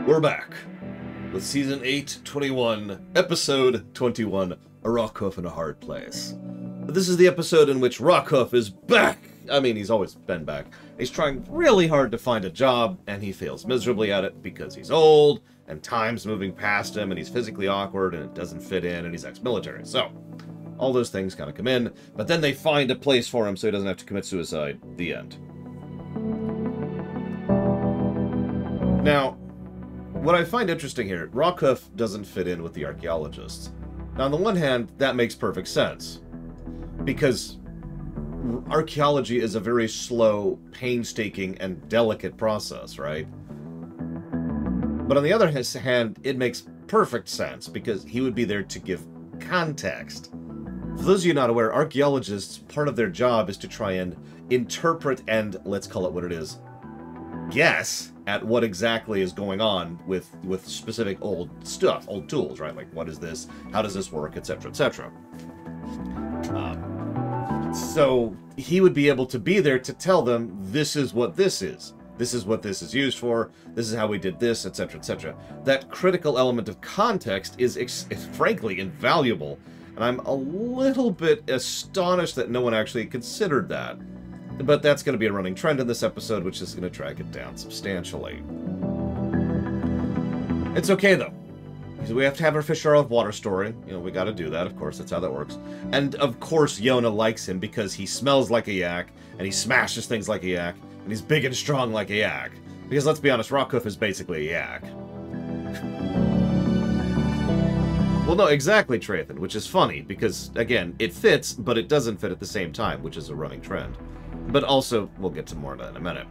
We're back with Season 821, Episode 21, A Rockhoof in a Hard Place. This is the episode in which Rockhoof is back! I mean, he's always been back. He's trying really hard to find a job, and he fails miserably at it because he's old, and time's moving past him, and he's physically awkward, and it doesn't fit in, and he's ex-military. So, all those things kind of come in, but then they find a place for him so he doesn't have to commit suicide. The end. Now, what I find interesting here, Rockhoof doesn't fit in with the archaeologists. Now, on the one hand, that makes perfect sense, because archaeology is a very slow, painstaking, and delicate process, right? But on the other hand, it makes perfect sense, because he would be there to give context. For those of you not aware, archaeologists, part of their job is to try and interpret and, let's call it what it is, guess at what exactly is going on with specific old stuff, old tools, right? Like, what is this? How does this work? Etc., etc. So he would be able to be there to tell them, this is what this is. This is what this is used for. This is how we did this, etc., etc. That critical element of context is frankly invaluable, and I'm a little bit astonished that no one actually considered that. But that's going to be a running trend in this episode, which is going to drag it down substantially. It's okay, though. Because we have to have our fish out of water story. You know, we got to do that, of course. That's how that works. And, of course, Yona likes him because he smells like a yak, and he smashes things like a yak, and he's big and strong like a yak. Because, let's be honest, Rockhoof is basically a yak. Well, no, exactly, Trathan, which is funny, because, again, it fits, but it doesn't fit at the same time, which is a running trend. But also, we'll get to more of that in a minute.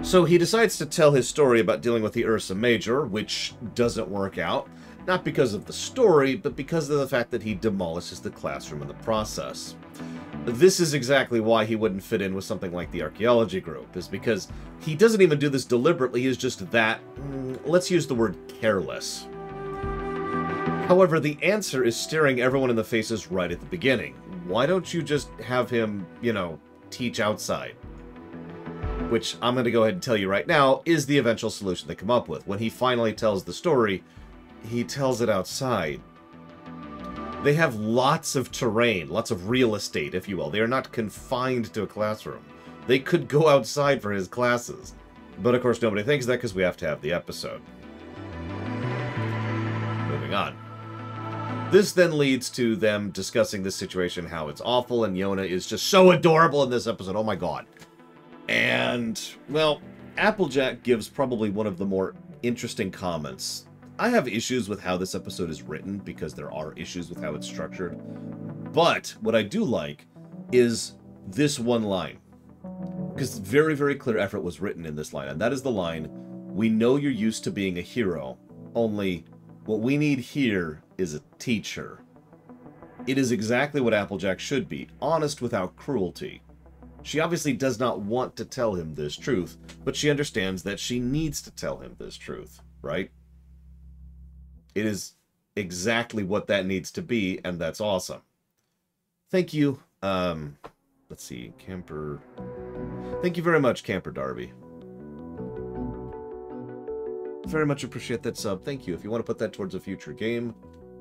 So he decides to tell his story about dealing with the Ursa Major, which doesn't work out. Not because of the story, but because of the fact that he demolishes the classroom in the process. This is exactly why he wouldn't fit in with something like the archaeology group, is because he doesn't even do this deliberately, he's just that, let's use the word careless. However, the answer is staring everyone in the faces right at the beginning. Why don't you just have him, you know, teach outside? Which, I'm going to go ahead and tell you right now, is the eventual solution they come up with. When he finally tells the story, he tells it outside. They have lots of terrain, lots of real estate, if you will. They are not confined to a classroom. They could go outside for his classes. But of course nobody thinks that because we have to have the episode. Moving on. This then leads to them discussing this situation, how it's awful, and Yona is just so adorable in this episode. Oh my god. And, well, Applejack gives probably one of the more interesting comments. I have issues with how this episode is written, because there are issues with how it's structured. But what I do like is this one line. Because very, very clear effort was written in this line, and that is the line, "We know you're used to being a hero, only what we need here is a teacher." It is exactly what Applejack should be, honest without cruelty. She obviously does not want to tell him this truth, but she understands that she needs to tell him this truth, right? It is exactly what that needs to be, and that's awesome. Thank you. Let's see, Camper. Thank you very much, Camper Darby. Very much appreciate that sub. Thank you. If you want to put that towards a future game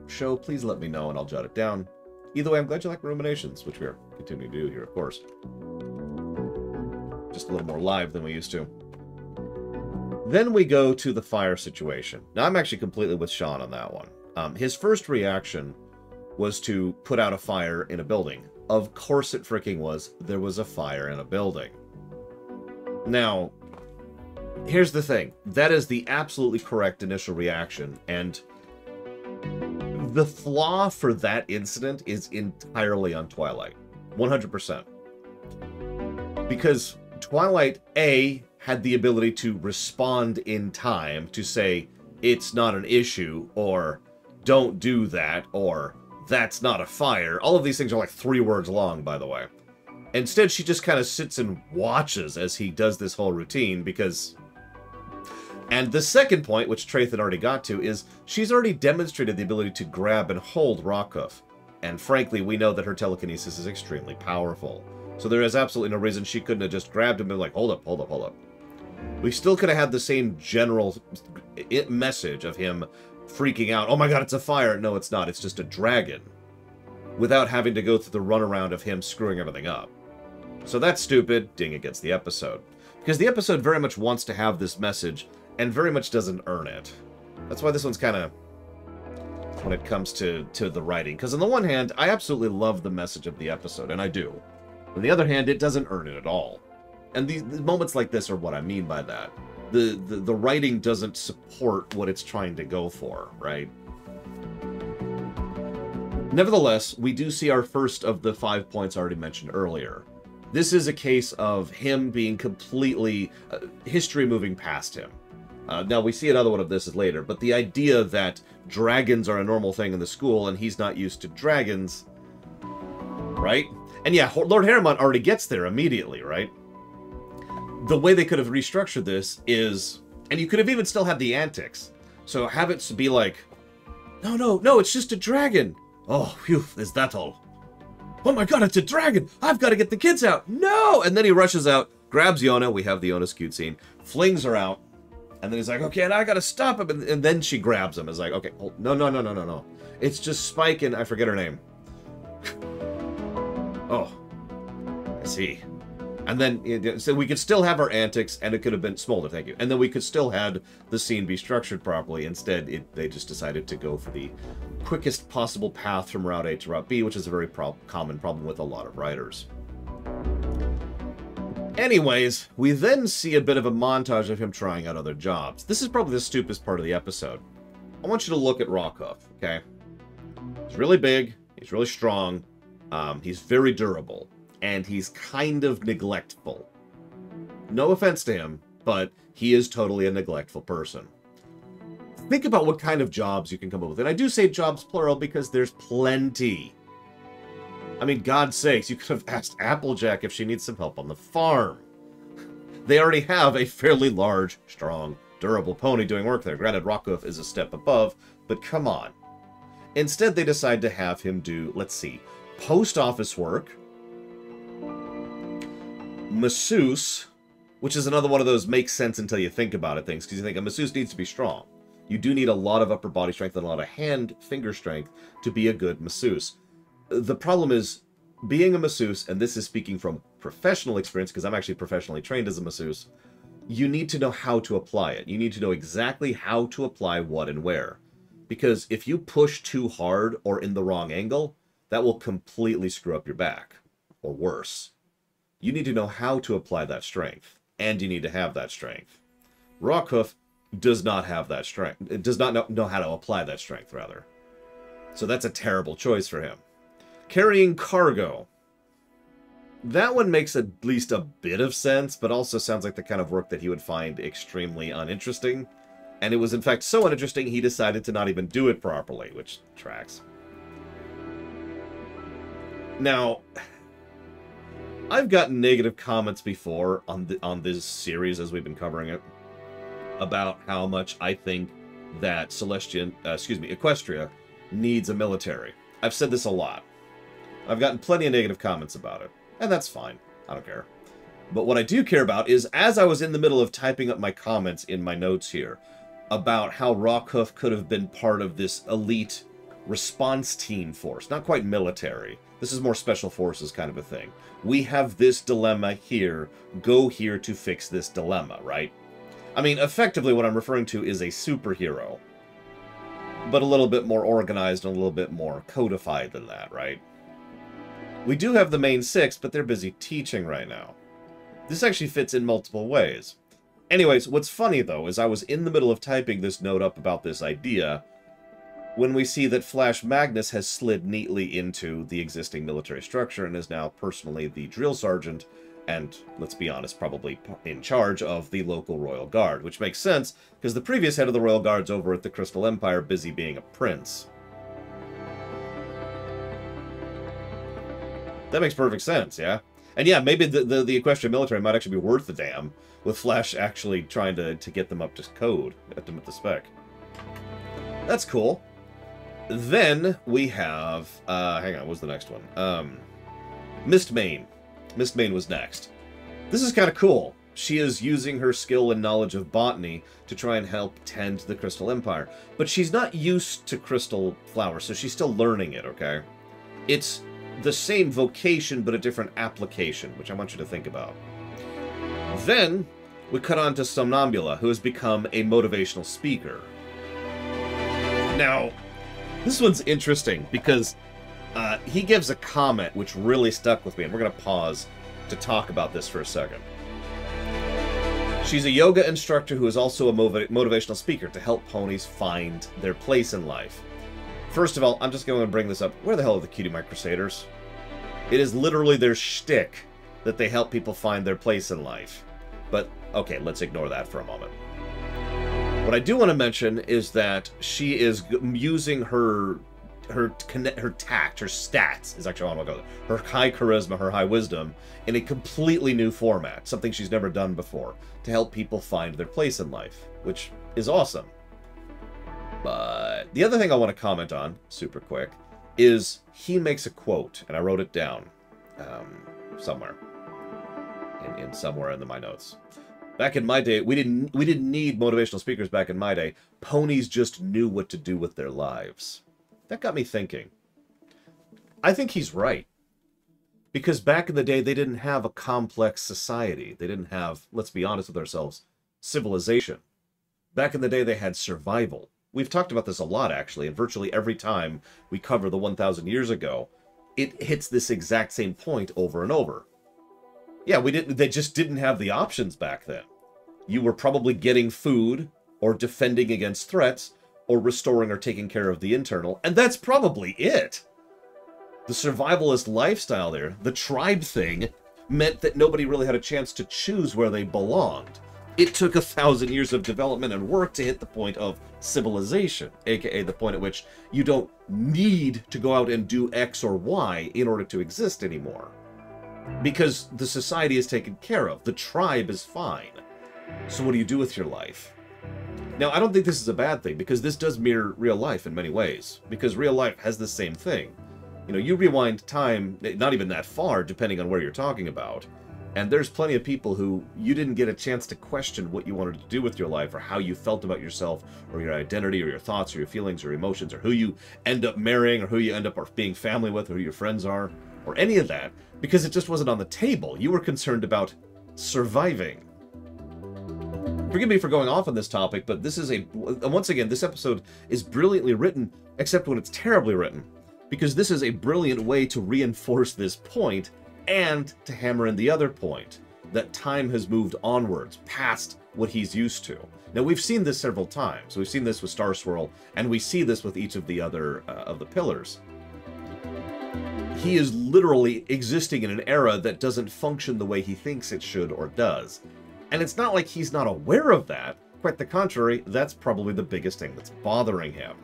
show, please let me know and I'll jot it down. Either way, I'm glad you like Ruminations, which we are continuing to do here, of course. Just a little more live than we used to. Then we go to the fire situation. Now, I'm actually completely with Sean on that one. His first reaction was to put out a fire in a building. Of course it freaking was. There was a fire in a building. Now, here's the thing. That is the absolutely correct initial reaction, and the flaw for that incident is entirely on Twilight. 100%. Because Twilight, A, had the ability to respond in time to say, it's not an issue, or don't do that, or that's not a fire. All of these things are like 3 words long, by the way. Instead, she just kind of sits and watches as he does this whole routine, because... And the second point, which Trathan already got to, is she's already demonstrated the ability to grab and hold Rockhoof. And frankly, we know that her telekinesis is extremely powerful. So there is absolutely no reason she couldn't have just grabbed him and been like, hold up, hold up, hold up. We still could have had the same general message of him freaking out. Oh my god, it's a fire! No, it's not. It's just a dragon. Without having to go through the runaround of him screwing everything up. So that's stupid. Ding against the episode. Because the episode very much wants to have this message, and very much doesn't earn it. That's why this one's kind of... when it comes to the writing. Because on the one hand, I absolutely love the message of the episode, and I do. On the other hand, it doesn't earn it at all. And the moments like this are what I mean by that. The writing doesn't support what it's trying to go for, right? Nevertheless, we do see our first of the 5 points already mentioned earlier. This is a case of him being completely... history moving past him. Now, we see another one of this later, but the idea that dragons are a normal thing in the school and he's not used to dragons... Right? And yeah, Lord Harriman already gets there immediately, right? The way they could have restructured this is... And you could have even still had the antics. So have it be like... No, it's just a dragon! Oh, phew, is that all? Oh my god, it's a dragon! I've got to get the kids out! No! And then he rushes out, grabs Yona, we have the Yona's cute scene, flings her out, and then he's like, okay, and I gotta stop him, and then she grabs him. It's like, okay, no. It's just Spike and I forget her name. Oh, I see. And then, so we could still have our antics, and it could have been Smolder, thank you. And then we could still had the scene be structured properly. Instead, they just decided to go for the quickest possible path from Route A to Route B, which is a very common problem with a lot of writers. Anyways, we then see a bit of a montage of him trying out other jobs. This is probably the stupidest part of the episode. I want you to look at Rockhoof, okay? He's really big, he's really strong, he's very durable. And he's kind of neglectful. No offense to him, but he is totally a neglectful person. Think about what kind of jobs you can come up with. And I do say jobs plural because there's plenty. I mean, God's sakes, you could have asked Applejack if she needs some help on the farm. They already have a fairly large, strong, durable pony doing work there. Granted, Rockhoof is a step above, but come on. Instead, they decide to have him do, let's see, post office work, masseuse, which is another one of those makes sense until you think about it things, because you think a masseuse needs to be strong. You do need a lot of upper body strength and a lot of hand-finger strength to be a good masseuse. The problem is, being a masseuse, and this is speaking from professional experience, because I'm actually professionally trained as a masseuse, you need to know how to apply it. You need to know exactly how to apply what and where. Because if you push too hard or in the wrong angle, that will completely screw up your back, or worse. You need to know how to apply that strength, and you need to have that strength. Rockhoof does not have that strength. It does not know how to apply that strength, rather. So that's a terrible choice for him. Carrying cargo. That one makes at least a bit of sense, but also sounds like the kind of work that he would find extremely uninteresting. And it was in fact so uninteresting he decided to not even do it properly, which tracks. Now... I've gotten negative comments before on this series as we've been covering it about how much I think that Equestria needs a military. I've said this a lot. I've gotten plenty of negative comments about it, and that's fine. I don't care. But what I do care about is, as I was in the middle of typing up my comments in my notes here about how Rockhoof could have been part of this elite response team force, not quite military. This is more special forces kind of a thing. We have this dilemma here. Go here to fix this dilemma, right? I mean, effectively what I'm referring to is a superhero. But a little bit more organized and a little bit more codified than that, right? We do have the main six, but they're busy teaching right now. This actually fits in multiple ways. Anyways, what's funny, though, is I was in the middle of typing this note up about this idea when we see that Flash Magnus has slid neatly into the existing military structure and is now personally the drill sergeant and, let's be honest, probably in charge of the local Royal Guard, which makes sense because the previous head of the Royal Guard's over at the Crystal Empire busy being a prince. That makes perfect sense, yeah? And yeah, maybe the Equestrian military might actually be worth the damn, with Flash actually trying to get them up to code, get them up to spec. That's cool. Then we have, hang on, what's the next one? Mistmane. Mistmane was next. This is kind of cool. She is using her skill and knowledge of botany to try and help tend the Crystal Empire. But she's not used to crystal flowers, so she's still learning it, okay? It's the same vocation, but a different application, which I want you to think about. Then, we cut on to Somnambula, who has become a motivational speaker. Now, this one's interesting, because he gives a comment which really stuck with me, and we're going to pause to talk about this for a second. She's a yoga instructor who is also a motivational speaker to help ponies find their place in life. First of all, I'm just going to bring this up. Where the hell are the Cutie Mark Crusaders? It is literally their shtick that they help people find their place in life. But, okay, let's ignore that for a moment. What I do want to mention is that she is using her tact, her stats, is actually what I'm going to go with. Her high charisma, her high wisdom, in a completely new format, something she's never done before, to help people find their place in life, which is awesome. But the other thing I want to comment on, super quick, is he makes a quote, and I wrote it down somewhere, somewhere in my notes. Back in my day, we didn't need motivational speakers back in my day. Ponies just knew what to do with their lives. That got me thinking. I think he's right. Because back in the day, they didn't have a complex society. They didn't have, let's be honest with ourselves, civilization. Back in the day, they had survival. We've talked about this a lot, actually, and virtually every time we cover the 1,000 years ago, it hits this exact same point over and over. Yeah, they just didn't have the options back then. You were probably getting food, or defending against threats, or restoring or taking care of the internal, and that's probably it. The survivalist lifestyle there, the tribe thing, meant that nobody really had a chance to choose where they belonged. It took 1,000 years of development and work to hit the point of civilization, aka the point at which you don't need to go out and do X or Y in order to exist anymore. Because the society is taken care of, the tribe is fine. So what do you do with your life? Now, I don't think this is a bad thing, because this does mirror real life in many ways. Because real life has the same thing. You know, you rewind time, not even that far, depending on where you're talking about, and there's plenty of people who you didn't get a chance to question what you wanted to do with your life, or how you felt about yourself, or your identity, or your thoughts, or your feelings, or emotions, or who you end up marrying, or who you end up being family with, or who your friends are, or any of that, because it just wasn't on the table. You were concerned about surviving. Forgive me for going off on this topic, but this is once again, this episode is brilliantly written, except when it's terribly written. Because this is a brilliant way to reinforce this point, and to hammer in the other point, that time has moved onwards, past what he's used to. Now, we've seen this several times. We've seen this with Star Swirl, and we see this with each of the other of the pillars. He is literally existing in an era that doesn't function the way he thinks it should or does. And it's not like he's not aware of that. Quite the contrary, that's probably the biggest thing that's bothering him.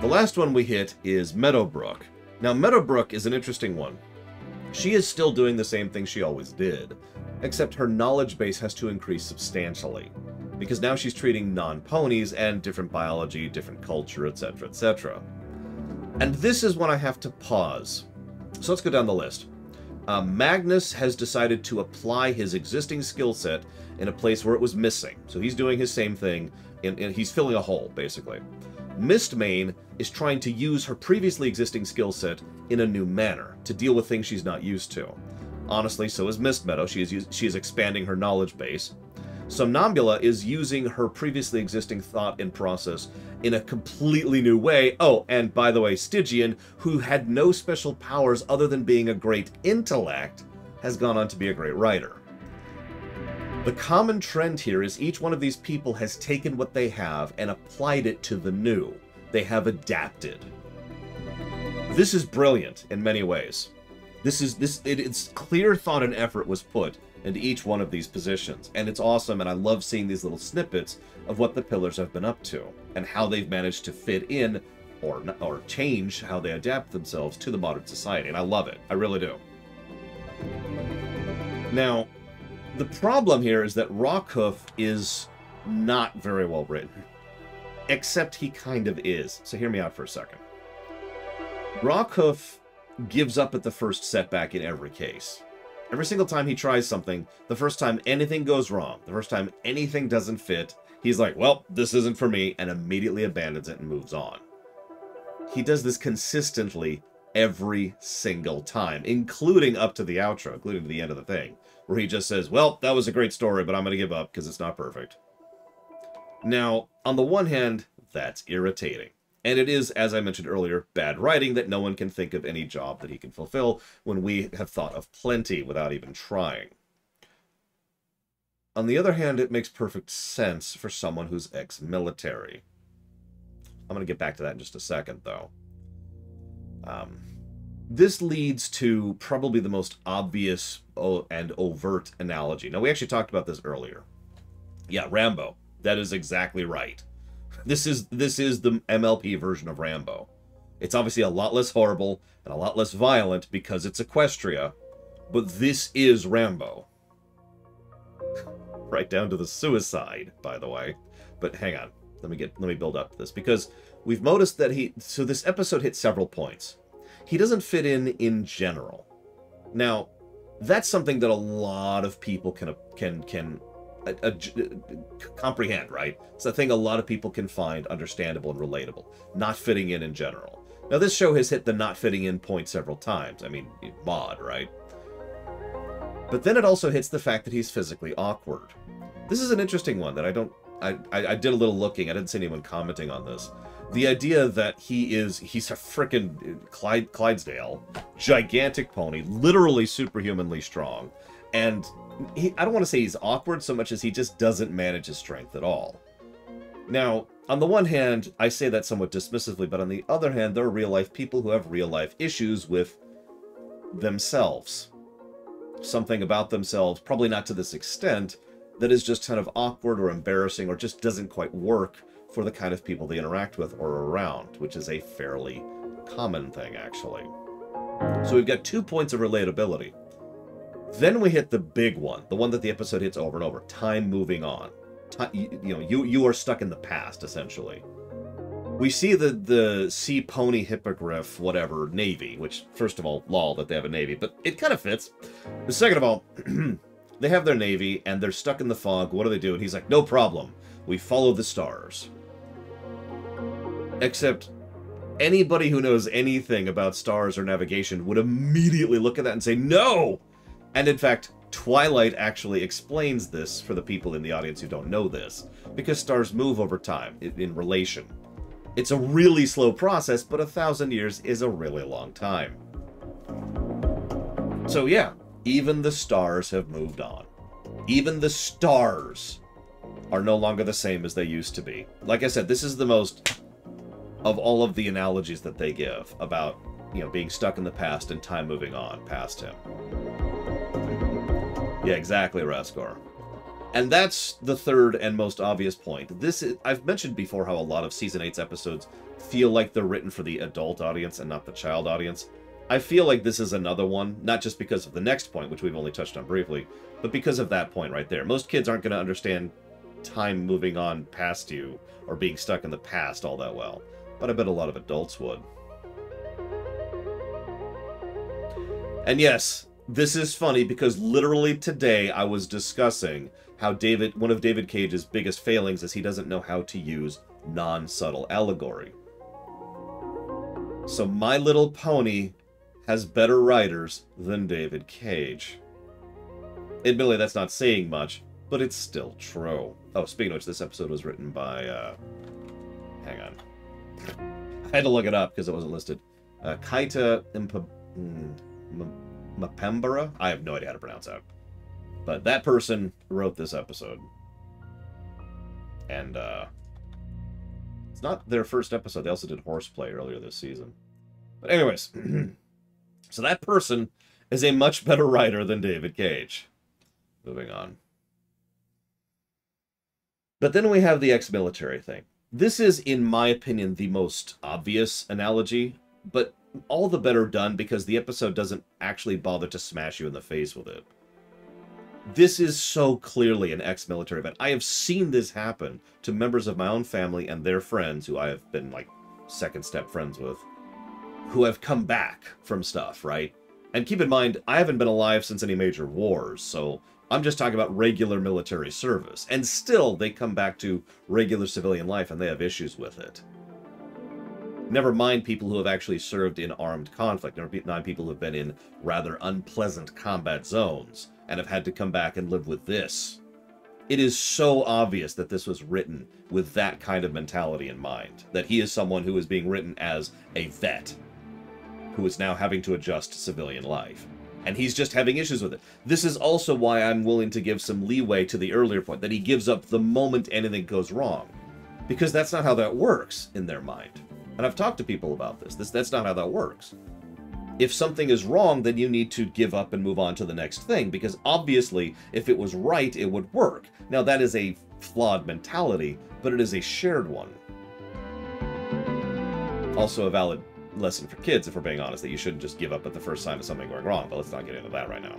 The last one we hit is Meadowbrook. Now, Meadowbrook is an interesting one. She is still doing the same thing she always did, except her knowledge base has to increase substantially, because now she's treating non-ponies and different biology, different culture, etc., etc. And this is when I have to pause. So let's go down the list. Magnus has decided to apply his existing skill set in a place where it was missing. So he's doing his same thing, and he's filling a hole, basically. Mistmane is trying to use her previously existing skill set in a new manner to deal with things she's not used to. Honestly, so is Mistmeadow. She is expanding her knowledge base. Somnambula is using her previously existing thought and process in a completely new way. Oh, and by the way, Stygian, who had no special powers other than being a great intellect, has gone on to be a great writer. The common trend here is each one of these people has taken what they have and applied it to the new. They have adapted. This is brilliant in many ways. It's clear thought and effort was put into each one of these positions, and it's awesome, and I love seeing these little snippets of what the pillars have been up to and how they've managed to fit in or change how they adapt themselves to the modern society, and I love it. I really do. Now, the problem here is that Rockhoof is not very well written. Except he kind of is. So hear me out for a second. Rockhoof gives up at the first setback in every case. Every single time he tries something, the first time anything goes wrong, the first time anything doesn't fit, he's like, well, this isn't for me, and immediately abandons it and moves on. He does this consistently every single time, including up to the outro, including to the end of the thing, where he just says, well, that was a great story, but I'm going to give up because it's not perfect. Now, on the one hand, that's irritating. And it is, as I mentioned earlier, bad writing that no one can think of any job that he can fulfill when we have thought of plenty without even trying. On the other hand, it makes perfect sense for someone who's ex-military. I'm going to get back to that in just a second, though. This leads to probably the most obvious and overt analogy. Now, we actually talked about this earlier. Yeah, Rambo. That is exactly right. This is the MLP version of Rambo. It's obviously a lot less horrible and a lot less violent because it's Equestria, but this is Rambo. Right down to the suicide, by the way. But hang on, let me build up to this, because we've noticed that so this episode hit several points. He doesn't fit in general. Now, that's something that a lot of people can comprehend, right? It's a thing a lot of people can find understandable and relatable. Not fitting in general. Now, this show has hit the not fitting in point several times. I mean, Maud, right? But then it also hits the fact that he's physically awkward. This is an interesting one that I did a little looking. I didn't see anyone commenting on this. The idea that he's a frickin' Clydesdale, gigantic pony, literally superhumanly strong, and I don't want to say he's awkward so much as he just doesn't manage his strength at all. Now, on the one hand, I say that somewhat dismissively, but on the other hand, there are real-life people who have real-life issues with themselves. Something about themselves, probably not to this extent, that is just kind of awkward or embarrassing or just doesn't quite work for the kind of people they interact with or around, which is a fairly common thing, actually. So we've got 2 points of relatability. Then we hit the big one, the one that the episode hits over and over, time moving on. You are stuck in the past, essentially. We see the Sea Pony Hippogriff, whatever, Navy, which, first of all, lol that they have a Navy, but it kind of fits. Second of all, they have their Navy, and they're stuck in the fog. What do they do? And he's like, no problem. We follow the stars. Except, anybody who knows anything about stars or navigation would immediately look at that and say, no! And in fact, Twilight actually explains this for the people in the audience who don't know this, because stars move over time, in relation. It's a really slow process, but 1,000 years is a really long time. So yeah, even the stars have moved on. Even the stars are no longer the same as they used to be. Like I said, this is the most of all of the analogies that they give about, being stuck in the past and time moving on past him. Yeah, exactly, Raskor. And that's the third and most obvious point. I've mentioned before how a lot of Season 8's episodes feel like they're written for the adult audience and not the child audience. I feel like this is another one, not just because of the next point, which we've only touched on briefly, but because of that point right there. Most kids aren't going to understand time moving on past you or being stuck in the past all that well, but I bet a lot of adults would. And yes, this is funny because literally today I was discussing how one of David Cage's biggest failings is he doesn't know how to use non-subtle allegory. So My Little Pony has better writers than David Cage. Admittedly, that's not saying much, but it's still true. Oh, speaking of which, this episode was written by, hang on. I had to look it up because it wasn't listed. Kaita Mapembara? I have no idea how to pronounce that. But that person wrote this episode. And, it's not their first episode. They also did Horseplay earlier this season. But anyways, so that person is a much better writer than David Cage. Moving on. But then we have the ex-military thing. This is, in my opinion, the most obvious analogy, but all the better done because the episode doesn't actually bother to smash you in the face with it. This is so clearly an ex-military event. I have seen this happen to members of my own family and their friends, who I have been, like, second-step friends with, who have come back from stuff, right? And keep in mind, I haven't been alive since any major wars, so I'm just talking about regular military service. And still, they come back to regular civilian life and they have issues with it. Never mind people who have actually served in armed conflict. Never mind people who have been in rather unpleasant combat zones and have had to come back and live with this. It is so obvious that this was written with that kind of mentality in mind. That he is someone who is being written as a vet who is now having to adjust to civilian life. And he's just having issues with it. This is also why I'm willing to give some leeway to the earlier point, that he gives up the moment anything goes wrong. Because that's not how that works in their mind. And I've talked to people about this. That's not how that works. If something is wrong, then you need to give up and move on to the next thing, because obviously, if it was right, it would work. Now, that is a flawed mentality, but it is a shared one. Also a valid lesson for kids, if we're being honest, that you shouldn't just give up at the first sign of something going wrong, but let's not get into that right now.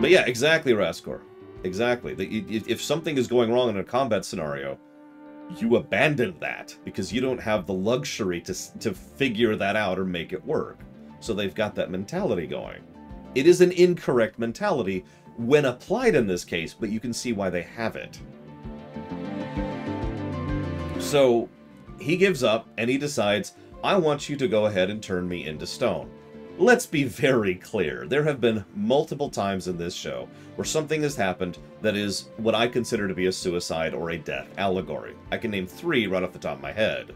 But yeah, exactly, Raskor. Exactly. If something is going wrong in a combat scenario, you abandon that, because you don't have the luxury to figure that out or make it work. So they've got that mentality going. It is an incorrect mentality when applied in this case, but you can see why they have it. So he gives up, and he decides, I want you to go ahead and turn me into stone. Let's be very clear. There have been multiple times in this show where something has happened that is what I consider to be a suicide or a death allegory. I can name 3 right off the top of my head.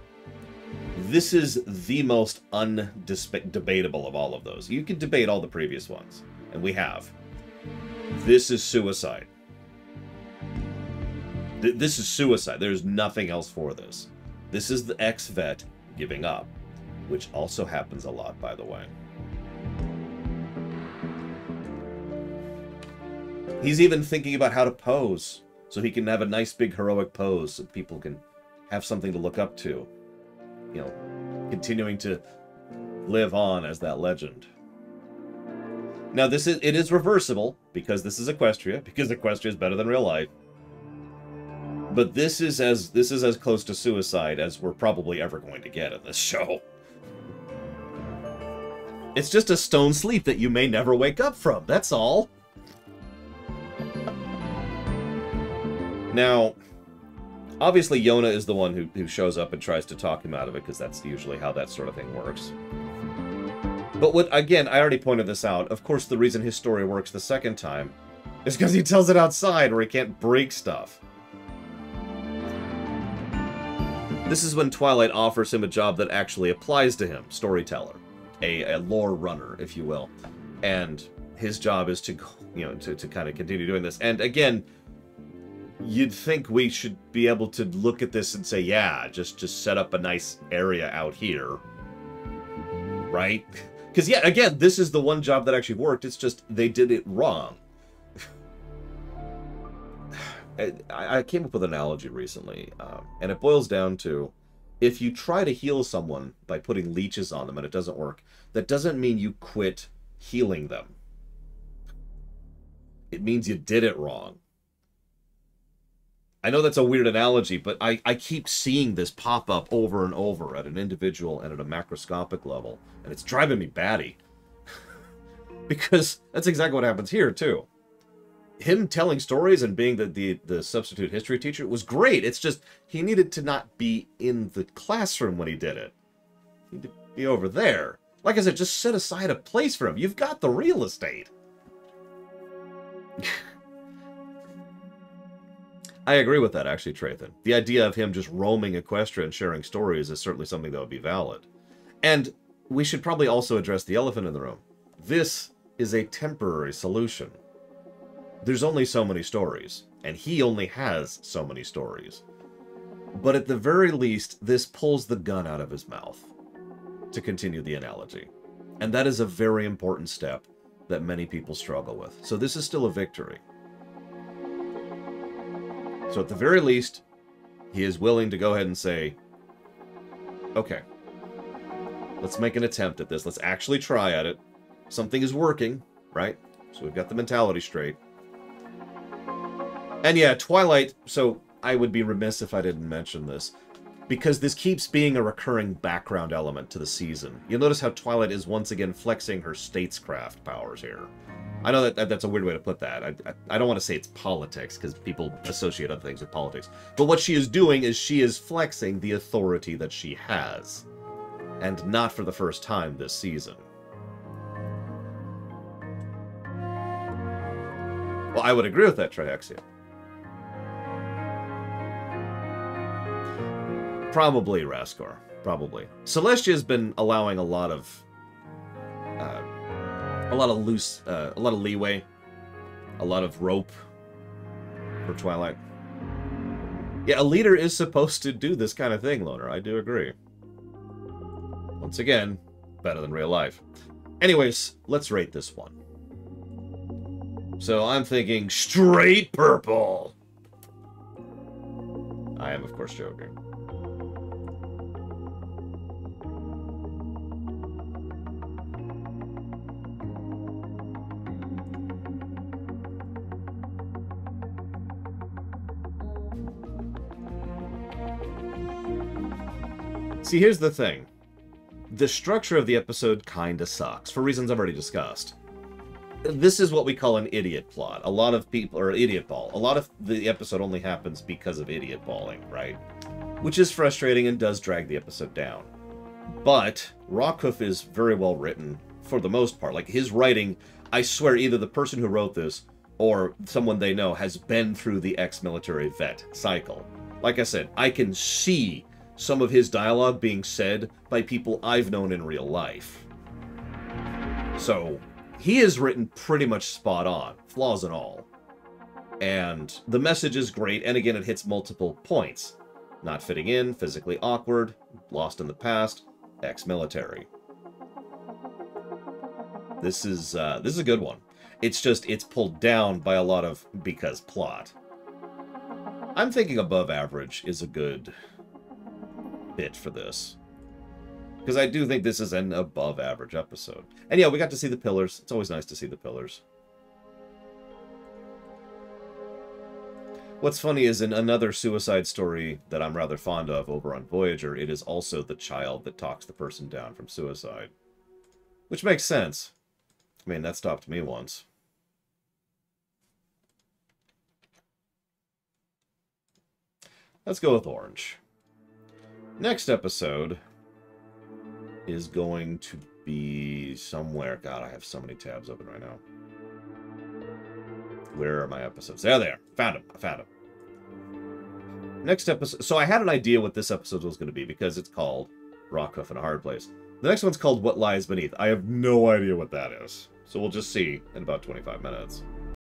This is the most undebatable of all of those. You can debate all the previous ones, and we have. This is suicide. This is suicide. There's nothing else for this. This is the ex-vet giving up, which also happens a lot, by the way. He's even thinking about how to pose, so he can have a nice big heroic pose, so people can have something to look up to. You know, continuing to live on as that legend. Now, it is reversible, because this is Equestria, because Equestria is better than real life. But this is as close to suicide as we're probably ever going to get in this show. It's just a stone sleep that you may never wake up from, that's all. Now, obviously Yona is the one who shows up and tries to talk him out of it, because that's usually how that sort of thing works. But again, I already pointed this out, of course the reason his story works the second time is because he tells it outside where he can't break stuff. This is when Twilight offers him a job that actually applies to him, storyteller, a lore runner, if you will. And his job is to, you know, to kind of continue doing this. And again, you'd think we should be able to look at this and say, yeah, just set up a nice area out here. Right? Because, yeah, again, this is the one job that actually worked. It's just they did it wrong. I came up with an analogy recently, and it boils down to, if you try to heal someone by putting leeches on them and it doesn't work, that doesn't mean you quit healing them. It means you did it wrong. I know that's a weird analogy, but I keep seeing this pop up over and over at an individual and at a macroscopic level, and it's driving me batty. Because that's exactly what happens here, too. Him telling stories and being the substitute history teacher was great. It's just, he needed to not be in the classroom when he did it. He needed to be over there. Like I said, just set aside a place for him. You've got the real estate. I agree with that, actually, Trathan. The idea of him just roaming Equestria and sharing stories is certainly something that would be valid. And we should probably also address the elephant in the room. This is a temporary solution. There's only so many stories, and he only has so many stories. But at the very least, this pulls the gun out of his mouth, to continue the analogy. And that is a very important step that many people struggle with. So this is still a victory. So at the very least, he is willing to go ahead and say, okay, let's make an attempt at this. Let's actually try at it. Something is working, right? So we've got the mentality straight. And yeah, Twilight, so I would be remiss if I didn't mention this. because this keeps being a recurring background element to the season. You'll notice how Twilight is once again flexing her statescraft powers here. I know that's a weird way to put that. I don't want to say it's politics, because people associate other things with politics. But what she is doing is she is flexing the authority that she has. And not for the first time this season. Well, I would agree with that, Triexia. Probably Raskar. Probably. Celestia's been allowing a lot of leeway, a lot of rope for Twilight. Yeah, a leader is supposed to do this kind of thing, Loner. I do agree. Once again, better than real life. Anyways, let's rate this one. So I'm thinking straight purple. I am, of course, joking. See, here's the thing. The structure of the episode kinda sucks, for reasons I've already discussed. This is what we call an idiot plot. A lot of people, or idiot ball. A lot of the episode only happens because of idiot balling, right? Which is frustrating and does drag the episode down. But Rockhoof is very well written, for the most part. Like, his writing, I swear either the person who wrote this, or someone they know, has been through the ex-military vet cycle. Like I said, I can see some of his dialogue being said by people I've known in real life. So, he is written pretty much spot on, flaws and all. And the message is great, and again, it hits multiple points. Not fitting in, physically awkward, lost in the past, ex-military. This is a good one. It's just, it's pulled down by a lot of because plot. I'm thinking above average is a good bit for this. Because I do think this is an above average episode. And yeah, we got to see the pillars. It's always nice to see the pillars. What's funny is in another suicide story that I'm rather fond of over on Voyager, it is also the child that talks the person down from suicide. Which makes sense. I mean, that stopped me once. Let's go with orange. Next episode is going to be somewhere. God, I have so many tabs open right now. Where are my episodes? There they are. Found them. I found them. Next episode. So I had an idea what this episode was going to be because it's called Rockhoof in a Hard Place. The next one's called What Lies Beneath. I have no idea what that is. So we'll just see in about 25 minutes.